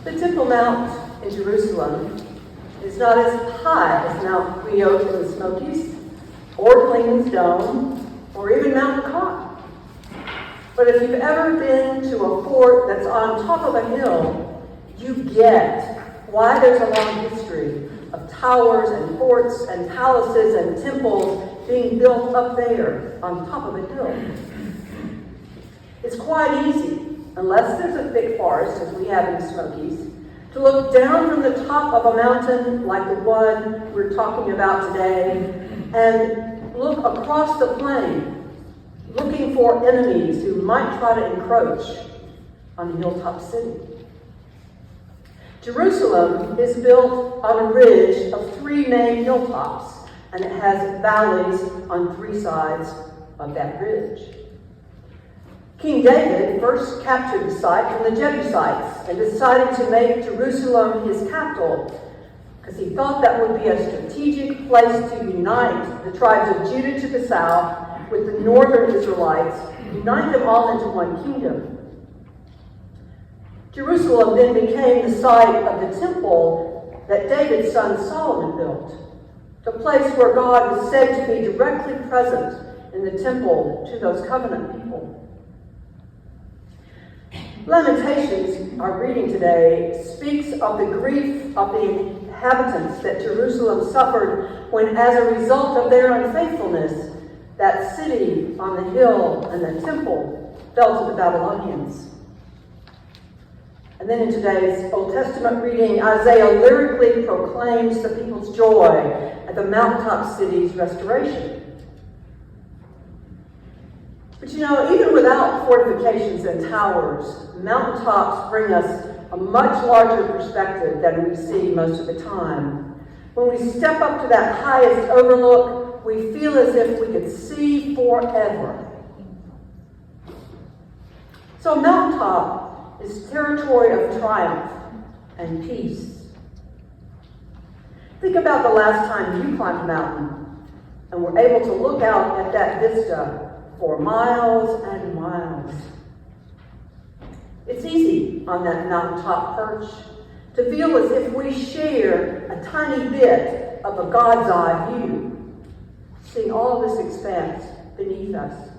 The Temple Mount in Jerusalem is not as high as Mount Rio in the Smokies, or Cleveland's Dome, or even Mount Cotton. But if you've ever been to a fort that's on top of a hill, you get why there's a long history of towers and forts and palaces and temples being built up there on top of a hill. It's quite easy, unless there's a thick forest, as we have in the Smokies, to look down from the top of a mountain like the one we're talking about today and look across the plain, looking for enemies who might try to encroach on a hilltop city. Jerusalem is built on a ridge of 3 main hilltops, and it has valleys on 3 sides of that ridge. King David first captured the site from the Jebusites and decided to make Jerusalem his capital because he thought that would be a strategic place to unite the tribes of Judah to the south with the northern Israelites, unite them all into one kingdom. Jerusalem then became the site of the temple that David's son Solomon built, the place where God was said to be directly present in the temple to those covenant people. Lamentations, our reading today, speaks of the grief of the inhabitants that Jerusalem suffered when, as a result of their unfaithfulness, that city on the hill and the temple fell to the Babylonians. And then in today's Old Testament reading, Isaiah lyrically proclaims the people's joy at the mountaintop city's restoration. But you know, even without fortifications and towers, mountaintops bring us a much larger perspective than we see most of the time. When we step up to that highest overlook, we feel as if we could see forever. So a mountaintop is territory of triumph and peace. Think about the last time you climbed a mountain and were able to look out at that vista for miles and miles. It's easy on that mountaintop perch to feel as if we share a tiny bit of a God's eye view, seeing all this expanse beneath us.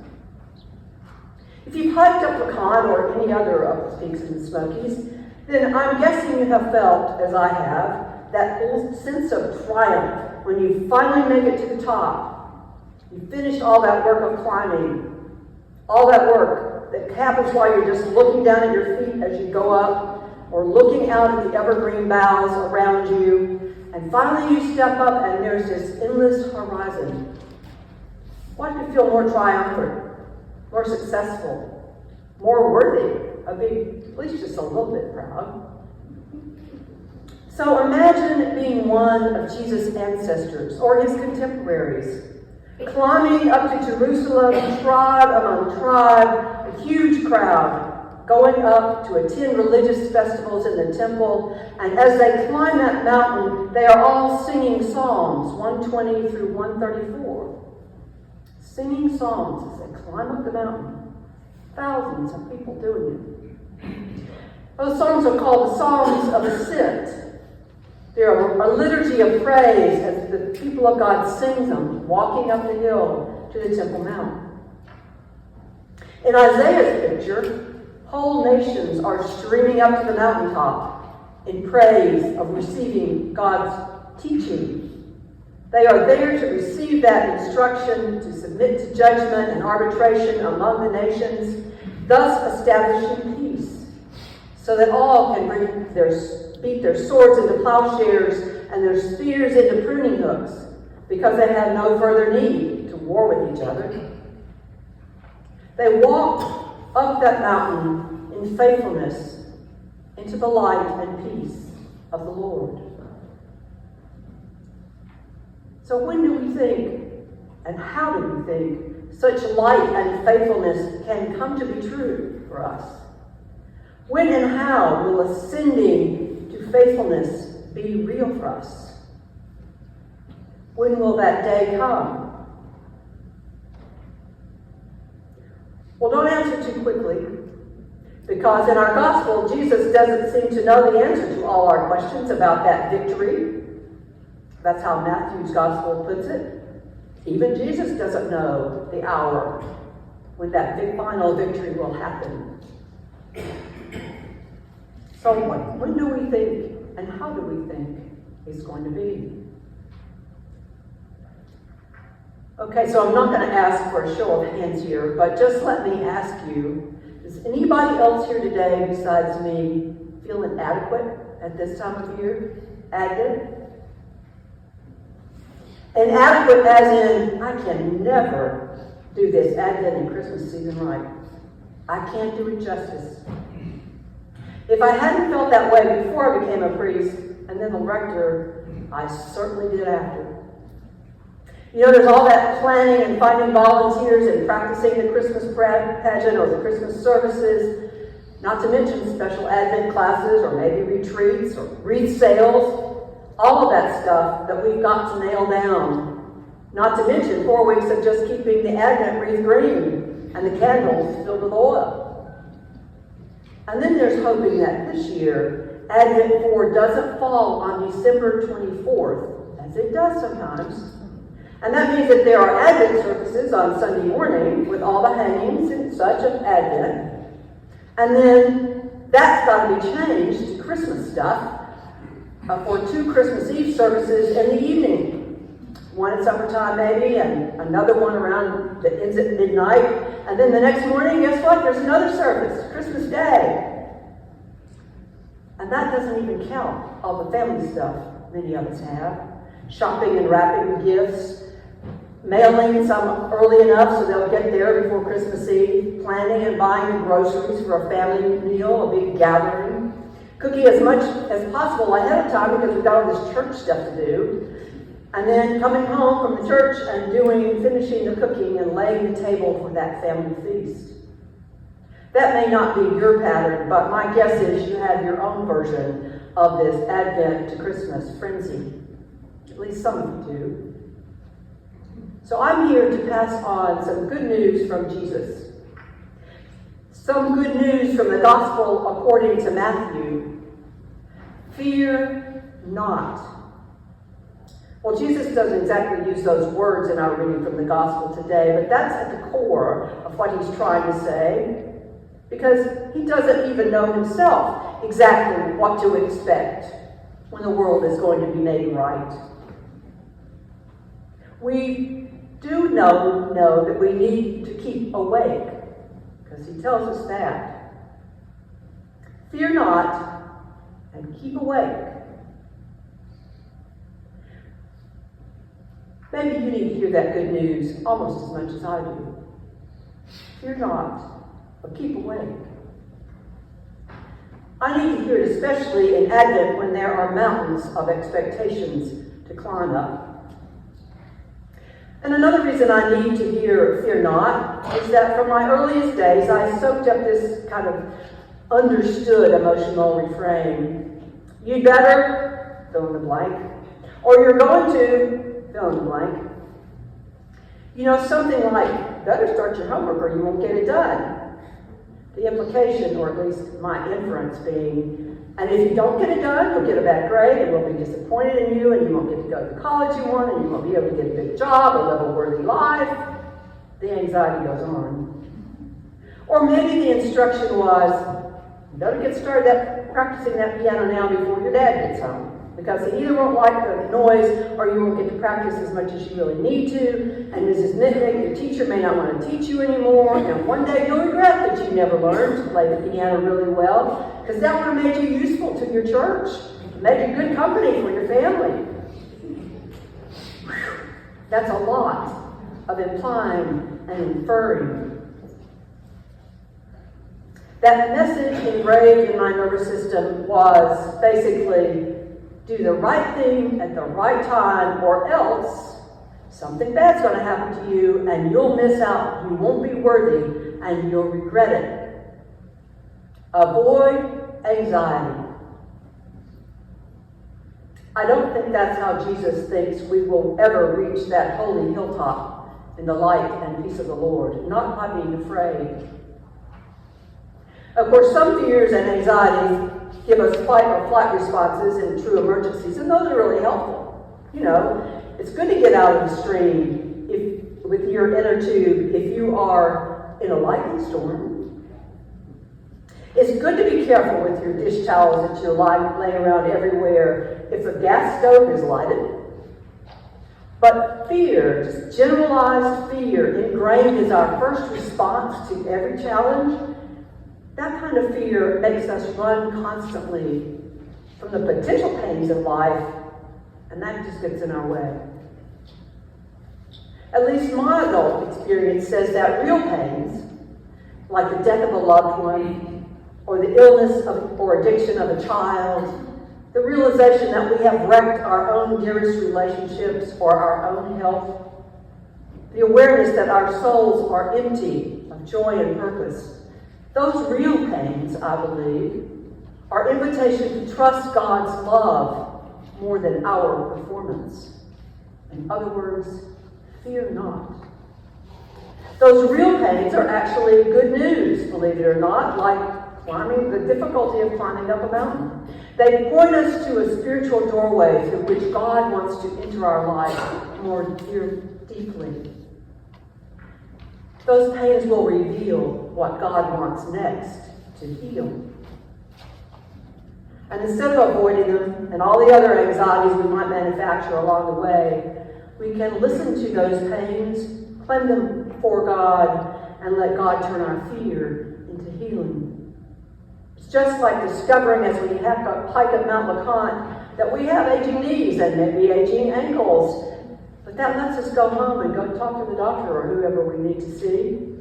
If you've hiked up Pecan or any other of the peaks in the Smokies, then I'm guessing you have felt, as I have, that old sense of triumph when you finally make it to the top. You finish all that work of climbing, all that work that happens while you're just looking down at your feet as you go up, or looking out at the evergreen boughs around you, and finally you step up and there's this endless horizon. What could feel more triumphant, more successful, more worthy of being at least just a little bit proud? So imagine being one of Jesus' ancestors or his contemporaries, climbing up to Jerusalem, tribe among tribe, a huge crowd, going up to attend religious festivals in the temple. And as they climb that mountain, they are all singing Psalms 120 through 134. Singing psalms as they climb up the mountain. Thousands of people doing it. Those psalms are called the Psalms of Ascent. They're a liturgy of praise as the people of God sing them, walking up the hill to the Temple Mount. In Isaiah's picture, whole nations are streaming up to the mountaintop in praise of receiving God's teaching. They are there to receive that instruction to submit to judgment and arbitration among the nations, thus establishing peace, so that all can beat their swords into plowshares and their spears into pruning hooks, because they have no further need to war with each other. They walk up that mountain in faithfulness into the light and peace of the Lord. So when do we think, and how do we think, such light and faithfulness can come to be true for us? When and how will ascending to faithfulness be real for us? When will that day come? Well, don't answer too quickly. Because in our gospel, Jesus doesn't seem to know the answer to all our questions about that victory. That's how Matthew's gospel puts it. Even Jesus doesn't know the hour when that big final victory will happen. So when do we think and how do we think it's going to be? Okay, so I'm not going to ask for a show of hands here, but just let me ask you, does anybody else here today besides me feel inadequate at this time of year? Advent? Inadequate as in, I can never do this Advent and Christmas season right. I can't do it justice. If I hadn't felt that way before I became a priest and then the rector, I certainly did after. You know, there's all that planning and finding volunteers and practicing the Christmas pageant or the Christmas services, not to mention special Advent classes or maybe retreats or wreath sales, all of that stuff that we've got to nail down. Not to mention 4 weeks of just keeping the Advent wreath green and the candles filled with oil. And then there's hoping that this year, Advent 4 doesn't fall on December 24th, as it does sometimes. And that means that there are Advent services on Sunday morning with all the hangings and such of Advent. And then that's got to be changed to Christmas stuff for 2 Christmas Eve services in the evening. One at suppertime maybe, and another one around that ends at midnight. And then the next morning, guess what? There's another service, Christmas Day. And that doesn't even count all the family stuff many of us have. Shopping and wrapping gifts, mailing some early enough so they'll get there before Christmas Eve, planning and buying the groceries for a family meal, a big gathering, cooking as much as possible ahead of time because we've got all this church stuff to do, and then coming home from the church and finishing the cooking and laying the table for that family feast. That may not be your pattern, but my guess is you have your own version of this Advent to Christmas frenzy. At least some of you do. So I'm here to pass on some good news from Jesus. Some good news from the Gospel according to Matthew. Fear not. Well, Jesus doesn't exactly use those words in our reading from the Gospel today, but that's at the core of what he's trying to say, because he doesn't even know himself exactly what to expect when the world is going to be made right. We do know that we need to keep awake, because he tells us that. Fear not, and keep awake. Maybe you need to hear that good news almost as much as I do. Fear not, but keep awake. I need to hear it especially in Advent when there are mountains of expectations to climb up. And another reason I need to hear fear not is that from my earliest days I soaked up this kind of understood emotional refrain. You'd better, fill in the blank, or you're going to, fill in the blank. You know, something like, better start your homework or you won't get it done. The implication, or at least my inference being, and if you don't get it done, you'll get a bad grade, and we'll be disappointed in you, and you won't get to go to the college you want, and you won't be able to get a big job, or live a worthy life. The anxiety goes on. Or maybe the instruction was, you better get started practicing that piano now before your dad gets home. Because he either won't like the noise, or you won't get to practice as much as you really need to, and Mrs. Mitnick, your teacher, may not want to teach you anymore, and one day you'll regret that you never learned to play the piano really well, because that would have made you useful to your church, made you good company for your family. That's a lot of implying and inferring. That message engraved in my nervous system was basically, do the right thing at the right time, or else something bad's going to happen to you and you'll miss out. You won't be worthy and you'll regret it. Avoid anxiety. I don't think that's how Jesus thinks we will ever reach that holy hilltop in the light and peace of the Lord, not by being afraid. Of course, some fears and anxieties give us fight or flight responses in true emergencies, and those are really helpful. You know, it's good to get out of the stream with your inner tube if you are in a lightning storm. It's good to be careful with your dish towels that you lay around everywhere if a gas stove is lighted. But fear, just generalized fear, ingrained as our first response to every challenge, that kind of fear makes us run constantly from the potential pains of life, and that just gets in our way. At least my adult experience says that real pains, like the death of a loved one, or the illness or addiction of a child, the realization that we have wrecked our own dearest relationships or our own health, the awareness that our souls are empty of joy and purpose, those real pains, I believe, are invitation to trust God's love more than our performance. In other words, fear not. Those real pains are actually good news, believe it or not, like the difficulty of climbing up a mountain. They point us to a spiritual doorway through which God wants to enter our life more deeply. Those pains will reveal what God wants next to heal. And instead of avoiding them and all the other anxieties we might manufacture along the way, we can listen to those pains, claim them before God, and let God turn our fear into healing. It's just like discovering as we hike up Mount LeConte that we have aging knees and maybe aging ankles. But that lets us go home and go talk to the doctor or whoever we need to see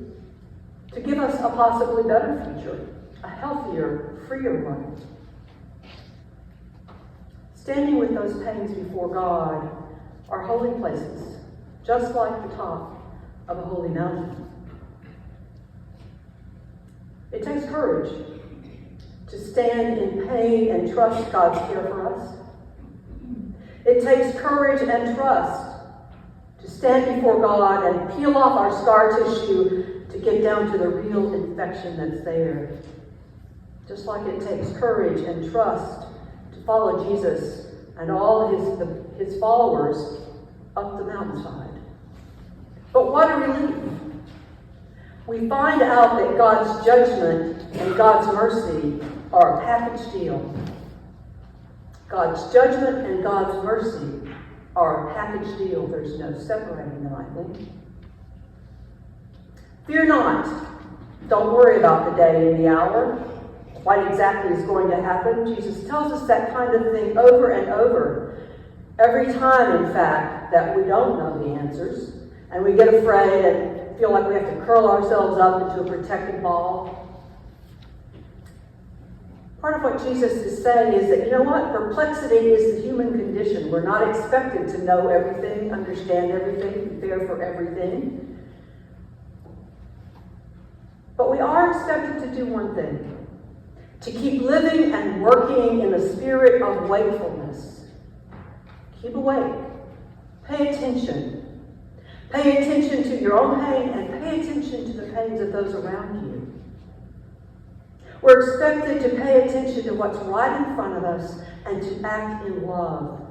to give us a possibly better future, a healthier, freer one. Standing with those pains before God are holy places, just like the top of a holy mountain. It takes courage to stand in pain and trust God's care for us. It takes courage and trust to stand before God and peel off our scar tissue to get down to the real infection that's there. Just like it takes courage and trust to follow Jesus and all his followers up the mountainside. But what a relief. We find out that God's judgment and God's mercy are a package deal. God's judgment and God's mercy are a package deal. There's no separating them, I think. Fear not. Don't worry about the day and the hour. What exactly is going to happen? Jesus tells us that kind of thing over and over. Every time, in fact, that we don't know the answers, and we get afraid and feel like we have to curl ourselves up into a protective ball. Part of what Jesus is saying is that, you know what? Perplexity is the human condition. We're not expected to know everything, understand everything, prepare for everything. But we are expected to do one thing: to keep living and working in a spirit of wakefulness. Keep awake. Pay attention. Pay attention to your own pain and pay attention to the pains of those around you. We're expected to pay attention to what's right in front of us and to act in love.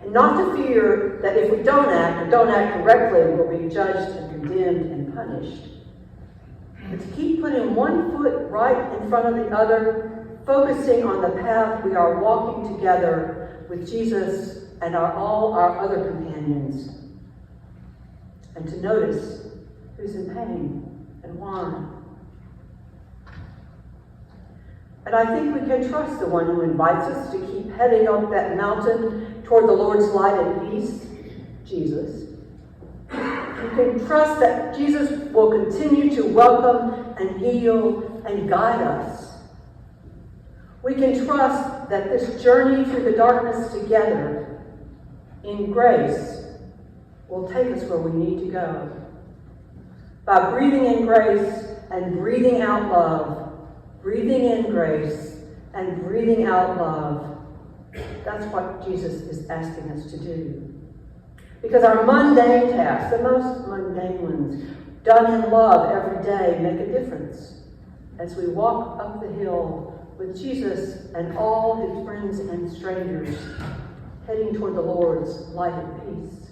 And not to fear that if we don't act or don't act correctly, we'll be judged and condemned and punished. But to keep putting one foot right in front of the other, focusing on the path we are walking together with Jesus and all our other companions. And to notice who's in pain and why. And I think we can trust the one who invites us to keep heading up that mountain toward the Lord's light and peace, Jesus. We can trust that Jesus will continue to welcome and heal and guide us. We can trust that this journey through the darkness together in grace will take us where we need to go. By breathing in grace and breathing out love, breathing in grace and breathing out love. That's what Jesus is asking us to do. Because our mundane tasks, the most mundane ones, done in love every day, make a difference. as we walk up the hill with Jesus and all his friends and strangers, heading toward the Lord's lighted peace.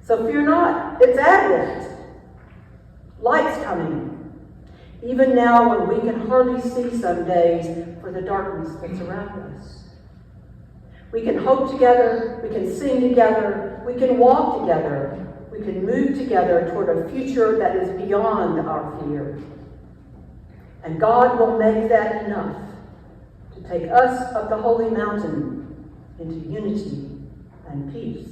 So fear not, it's Advent. Light's coming. Even now when we can hardly see some days for the darkness that's around us. We can hope together, we can sing together, we can walk together, we can move together toward a future that is beyond our fear. And God will make that enough to take us up the holy mountain into unity and peace.